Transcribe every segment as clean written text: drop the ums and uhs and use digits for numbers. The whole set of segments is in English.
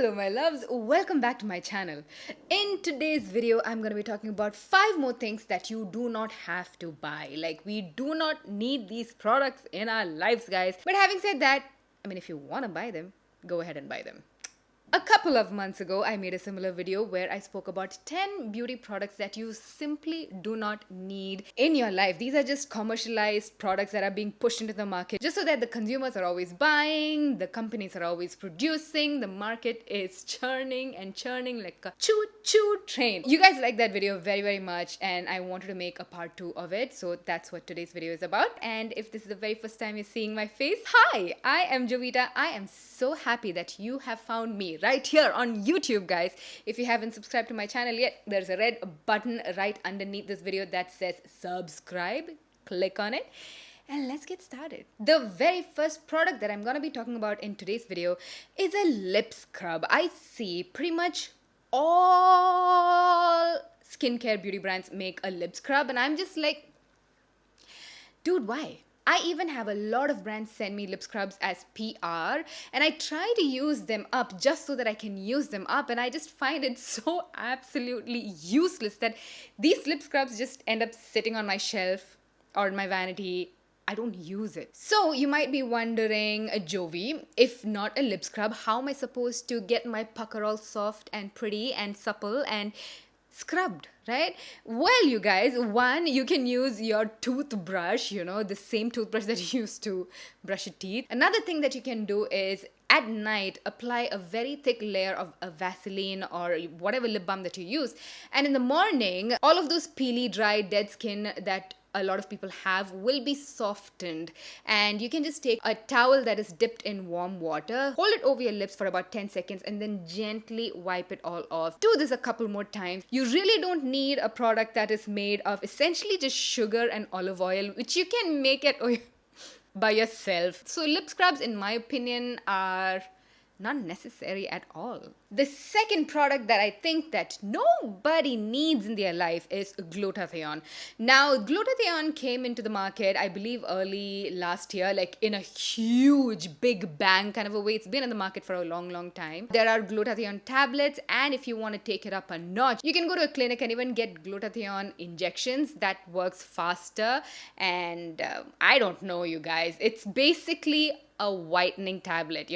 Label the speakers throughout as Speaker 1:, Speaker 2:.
Speaker 1: Hello my loves, welcome back to my channel. In today's video, I'm going to be talking about 5 more things that you do not have to buy. Like, we do not need these products in our lives, guys. But having said that, if you want to buy them, go ahead and buy them. A couple of months ago, I made a similar video where I spoke about 10 beauty products that you simply do not need in your life. These are just commercialized products that are being pushed into the market just so that the consumers are always buying, the companies are always producing, the market is churning and churning like a choo-choo train. You guys liked that video very, very much, and I wanted to make a part 2 of it, so that's what today's video is about. And if this is the very first time you're seeing my face, hi! I am Jovita. I am so happy that you have found me right here on YouTube, guys. If you haven't subscribed to my channel yet, there's a red button right underneath this video that says subscribe. Click on it and let's get started. The very first product that I'm gonna be talking about in today's video is a lip scrub. I see pretty much all skincare beauty brands make a lip scrub, and I'm just like, dude, why? I even have a lot of brands send me lip scrubs as PR, and I try to use them up just so that I can use them up, and I just find it so absolutely useless that these lip scrubs just end up sitting on my shelf or in my vanity. I don't use it. So you might be wondering, Jovi, if not a lip scrub, how am I supposed to get my pucker all soft and pretty and supple and scrubbed, right? Well, you guys, one, you can use your toothbrush, the same toothbrush that you use to brush your teeth. Another thing that you can do is at night apply a very thick layer of a Vaseline or whatever lip balm that you use, and in the morning all of those peely, dry, dead skin that a lot of people have will be softened, and you can just take a towel that is dipped in warm water, hold it over your lips for about 10 seconds, and then gently wipe it all off. Do this a couple more times. You really don't need a product that is made of essentially just sugar and olive oil, which you can make it by yourself. So lip scrubs, in my opinion, are not necessary at all. The second product that I think that nobody needs in their life is glutathione. Now, glutathione came into the market, I believe, early last year, like in a huge, big bang kind of a way. It's been in the market for a long, long time. There are glutathione tablets, and if you want to take it up a notch, you can go to a clinic and even get glutathione injections. That works faster, and I don't know, you guys. It's basically a whitening tablet,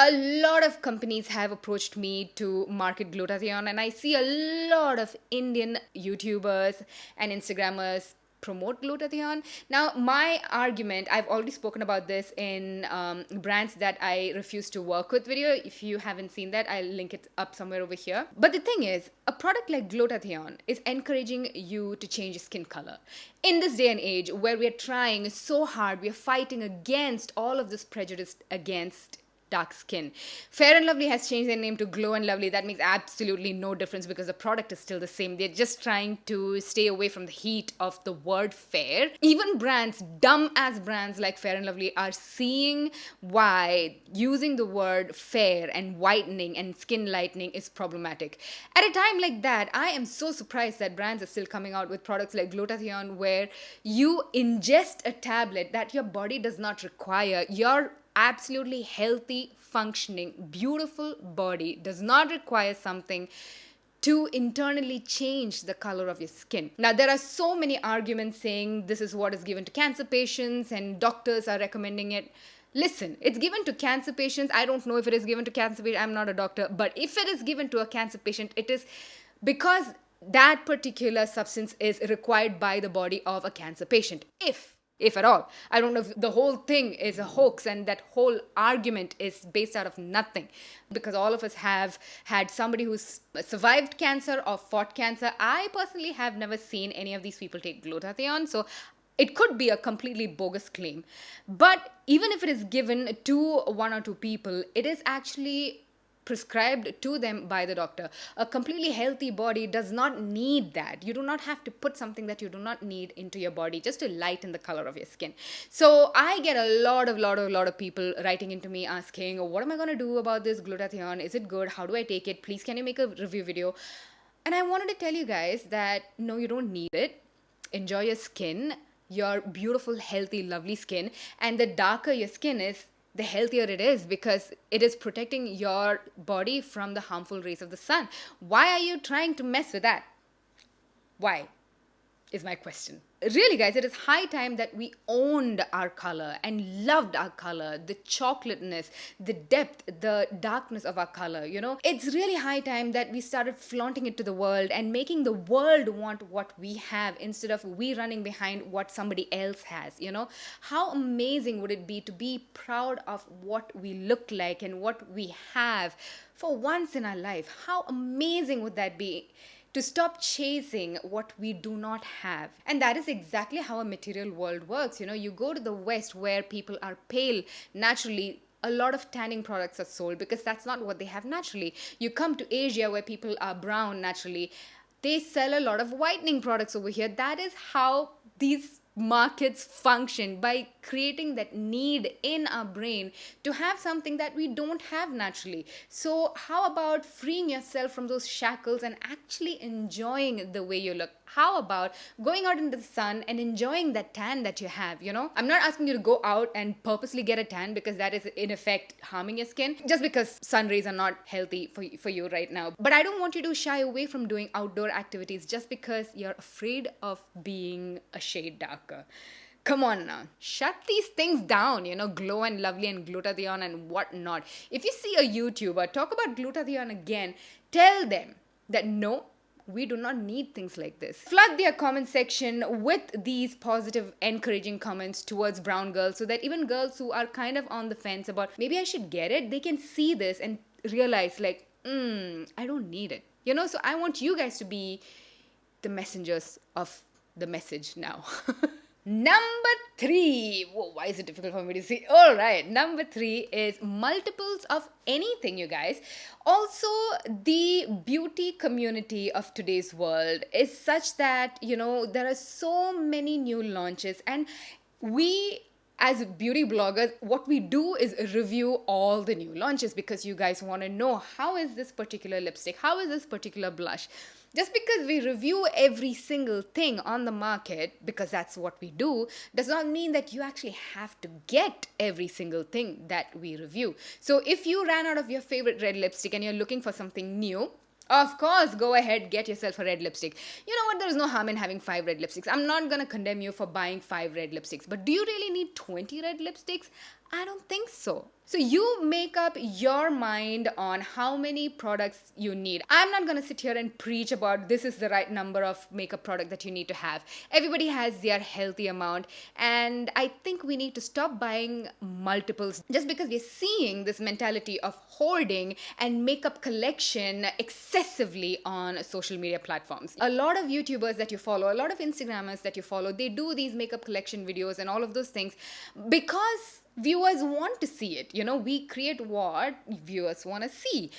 Speaker 1: A lot of companies have approached me to market glutathione, and I see a lot of Indian YouTubers and Instagrammers promote glutathione. Now, my argument, I've already spoken about this in brands that I refuse to work with video. If you haven't seen that, I'll link it up somewhere over here. But the thing is, a product like glutathione is encouraging you to change your skin color. In this day and age where we are trying so hard, we are fighting against all of this prejudice against dark skin. Fair & Lovely has changed their name to Glow & Lovely. That makes absolutely no difference because the product is still the same. They're just trying to stay away from the heat of the word fair. Even brands, dumb ass brands like Fair & Lovely, are seeing why using the word fair and whitening and skin lightening is problematic. At a time like that, I am so surprised that brands are still coming out with products like glutathione, where you ingest a tablet that your body does not require. Your absolutely healthy, functioning, beautiful body does not require something to internally change the color of your skin. Now, there are so many arguments saying this is what is given to cancer patients and doctors are recommending it. Listen, it's given to cancer patients. I don't know if it is given to cancer patients. I'm not a doctor. But if it is given to a cancer patient, it is because that particular substance is required by the body of a cancer patient. If at all. I don't know if the whole thing is a hoax and that whole argument is based out of nothing, because all of us have had somebody who's survived cancer or fought cancer. I personally have never seen any of these people take glutathione, so it could be a completely bogus claim. But even if it is given to one or two people, it is actually prescribed to them by the doctor. A completely healthy body does not need that. You do not have to put something that you do not need into your body just to lighten the color of your skin. So I get a lot of people writing into me asking, what am I going to do about this glutathione? Is it good? How do I take it? Please, can you make a review video? And I wanted to tell you guys that no, you don't need it. Enjoy your skin, your beautiful, healthy, lovely skin. And the darker your skin is, the healthier it is, because it is protecting your body from the harmful rays of the sun. Why are you trying to mess with that? Why? Is my question. Really, guys, it is high time that we owned our color and loved our color, the chocolateness, the depth, the darkness of our color, you know? It's really high time that we started flaunting it to the world and making the world want what we have instead of we running behind what somebody else has, you know? How amazing would it be to be proud of what we look like and what we have for once in our life? How amazing would that be? To stop chasing what we do not have. And that is exactly how a material world works. You know, you go to the West where people are pale naturally. A lot of tanning products are sold because that's not what they have naturally. You come to Asia where people are brown naturally. They sell a lot of whitening products over here. That is how these markets function, by creating that need in our brain to have something that we don't have naturally. So how about freeing yourself from those shackles and actually enjoying the way you look? How about going out into the sun and enjoying that tan that you have, you know? I'm not asking you to go out and purposely get a tan, because that is in effect harming your skin, just because sun rays are not healthy for you right now. But I don't want you to shy away from doing outdoor activities just because you're afraid of being a shade darker. Come on now. Shut these things down, you know, Glow and Lovely and glutathione and whatnot. If you see a YouTuber talk about glutathione again, tell them that no, we do not need things like this. Flood their comment section with these positive, encouraging comments towards brown girls, so that even girls who are kind of on the fence about maybe I should get it, they can see this and realize like, I don't need it. You know, so I want you guys to be the messengers of the message now. Number 3. Whoa, why is it difficult for me to see? All right. Number 3 is multiples of anything, you guys. Also, the beauty community of today's world is such that, you know, there are so many new launches, and we as beauty bloggers, what we do is review all the new launches because you guys want to know, how is this particular lipstick? How is this particular blush? Just because we review every single thing on the market, because that's what we do, does not mean that you actually have to get every single thing that we review. So if you ran out of your favorite red lipstick and you're looking for something new, of course, go ahead, get yourself a red lipstick. You know what? There is no harm in having 5 red lipsticks. I'm not going to condemn you for buying 5 red lipsticks. But do you really need 20 red lipsticks? I don't think so. So you make up your mind on how many products you need. I'm not going to sit here and preach about this is the right number of makeup product that you need to have. Everybody has their healthy amount, and I think we need to stop buying multiples just because we're seeing this mentality of hoarding and makeup collection excessively on social media platforms. A lot of YouTubers that you follow, a lot of Instagrammers that you follow, they do these makeup collection videos and all of those things because viewers want to see it. You know, we create what viewers want to see.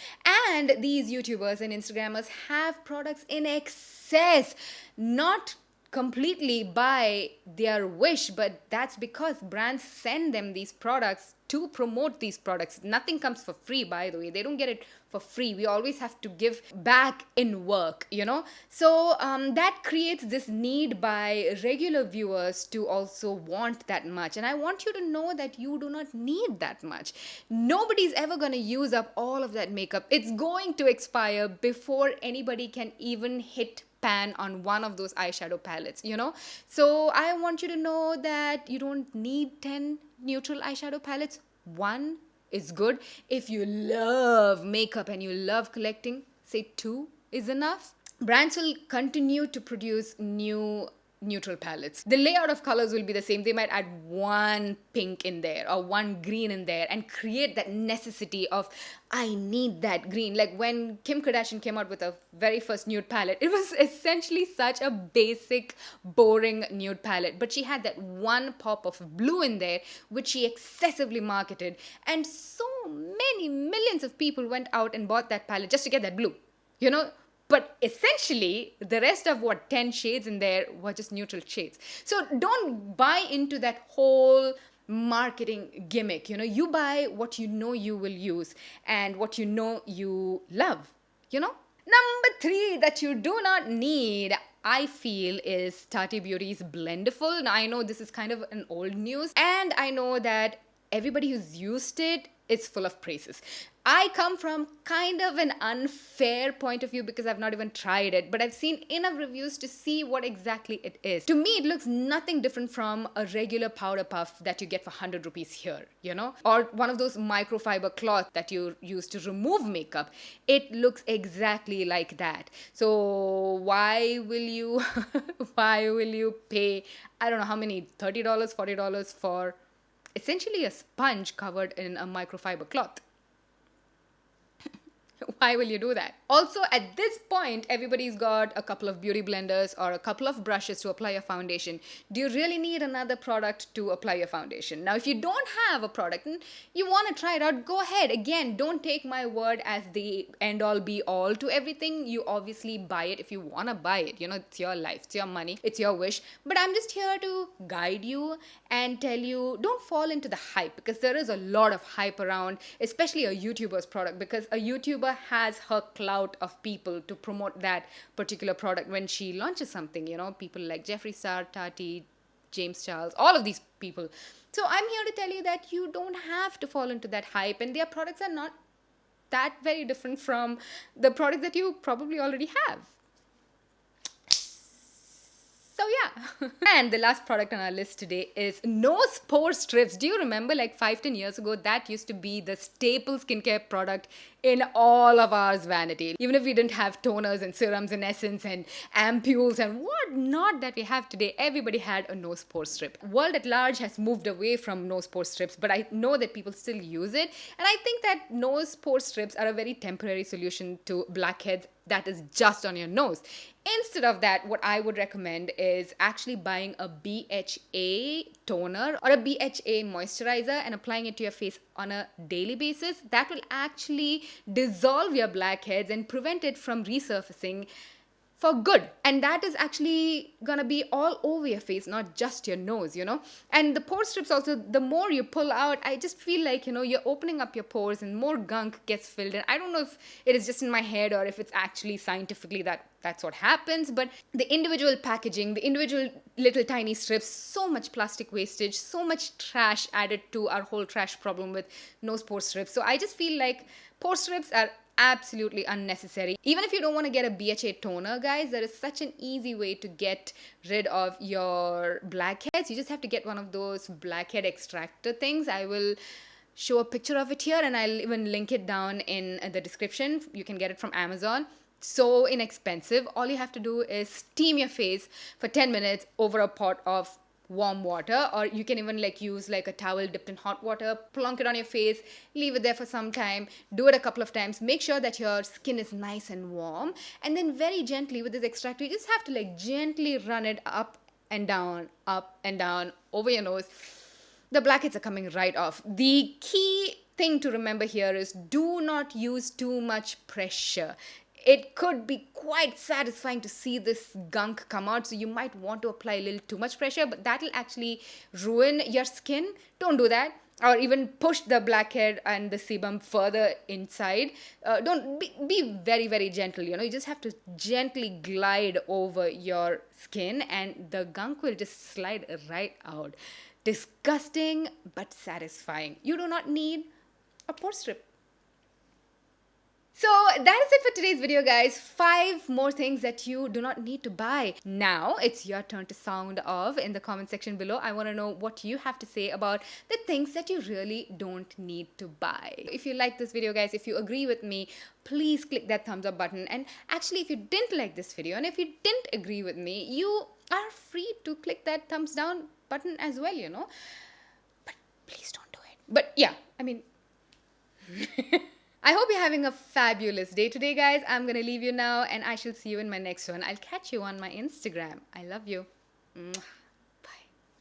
Speaker 1: And these YouTubers and Instagrammers have products in excess, not completely by their wish, but that's because brands send them these products to promote these products. Nothing comes for free, by the way. They don't get it for free. We always have to give back in work, you know. So that creates this need by regular viewers to also want that much. And I want you to know that you do not need that much. Nobody's ever going to use up all of that makeup. It's going to expire before anybody can even hit pan on one of those eyeshadow palettes, you know. So I want you to know that you don't need 10 neutral eyeshadow palettes. One is good. If you love makeup and you love collecting, say 2 is enough. Brands will continue to produce new neutral palettes. The layout of colors will be the same. They might add 1 pink in there or 1 green in there and create that necessity of, I need that green. Like when Kim Kardashian came out with her very first nude palette, it was essentially such a basic, boring nude palette. But she had that 1 pop of blue in there, which she excessively marketed. And so many millions of people went out and bought that palette just to get that blue, you know. But essentially, the rest of 10 shades in there were just neutral shades. So don't buy into that whole marketing gimmick. You know, you buy what you know you will use and what you know you love, you know. Number 3 that you do not need, I feel, is Tati Beauty's Blendiful. Now, I know this is kind of an old news, and I know that everybody who's used it is full of praises. I come from kind of an unfair point of view because I've not even tried it, but I've seen enough reviews to see what exactly it is. To me, it looks nothing different from a regular powder puff that you get for 100 rupees here, you know? Or one of those microfiber cloth that you use to remove makeup. It looks exactly like that. So why will you why will you pay, I don't know how many, $30, $40 for essentially a sponge covered in a microfiber cloth? Why will you do that? Also, at this point, everybody's got a couple of beauty blenders or a couple of brushes to apply your foundation. Do you really need another product to apply your foundation? Now, if you don't have a product and you want to try it out, go ahead. Again, don't take my word as the end-all be-all to everything. You obviously buy it if you want to buy it. You know, it's your life, it's your money, it's your wish. But I'm just here to guide you and tell you, don't fall into the hype, because there is a lot of hype around, especially a YouTuber's product, because a YouTuber has her clout of people to promote that particular product when she launches something, you know, people like Jeffree Star, Tati, James Charles, all of these people. So I'm here to tell you that you don't have to fall into that hype, and their products are not that very different from the product that you probably already have. So yeah. And the last product on our list today is Nose Pore Strips. Do you remember, like 5-10 years ago, that used to be the staple skincare product in all of ours vanity. Even if we didn't have toners and serums and essence and ampules and whatnot that we have today, everybody had a nose pore strip. World at large has moved away from nose pore strips, but I know that people still use it. And I think that nose pore strips are a very temporary solution to blackheads that is just on your nose. Instead of that, what I would recommend is actually buying a BHA toner or a BHA moisturizer and applying it to your face on a daily basis. That will actually dissolve your blackheads and prevent it from resurfacing for good. And that is actually gonna be all over your face, not just your nose, you know. And the pore strips also, the more you pull out, I just feel like, you know, you're opening up your pores and more gunk gets filled in. I don't know if it is just in my head or if it's actually scientifically that's what happens, but the individual packaging, the individual little tiny strips, so much plastic wastage, so much trash added to our whole trash problem with nose pore strips. So I just feel like pore strips are absolutely unnecessary. Even if you don't want to get a BHA toner, guys, there is such an easy way to get rid of your blackheads. You just have to get one of those blackhead extractor things. I will show a picture of it here and I'll even link it down in the description. You can get it from Amazon. So inexpensive. All you have to do is steam your face for 10 minutes over a pot of warm water, or you can even like use like a towel dipped in hot water, plunk it on your face, leave it there for some time, do it a couple of times, make sure that your skin is nice and warm, and then very gently with this extractor, you just have to like gently run it up and down over your nose. The blackheads are coming right off. The key thing to remember here is do not use too much pressure. It could be quite satisfying to see this gunk come out, so you might want to apply a little too much pressure, but that will actually ruin your skin. Don't do that. Or even push the blackhead and the sebum further inside. Don't be very, very gentle, you know. You just have to gently glide over your skin and the gunk will just slide right out. Disgusting but satisfying. You do not need a pore strip. So that is it for today's video, guys. 5 more things that you do not need to buy. Now it's your turn to sound off in the comment section below. I want to know what you have to say about the things that you really don't need to buy. If you like this video, guys, if you agree with me, please click that thumbs up button. And actually, if you didn't like this video and if you didn't agree with me, you are free to click that thumbs down button as well, you know. But please don't do it. But yeah, I mean... I hope you're having a fabulous day today, guys. I'm going to leave you now and I shall see you in my next one. I'll catch you on my Instagram. I love you. Mwah.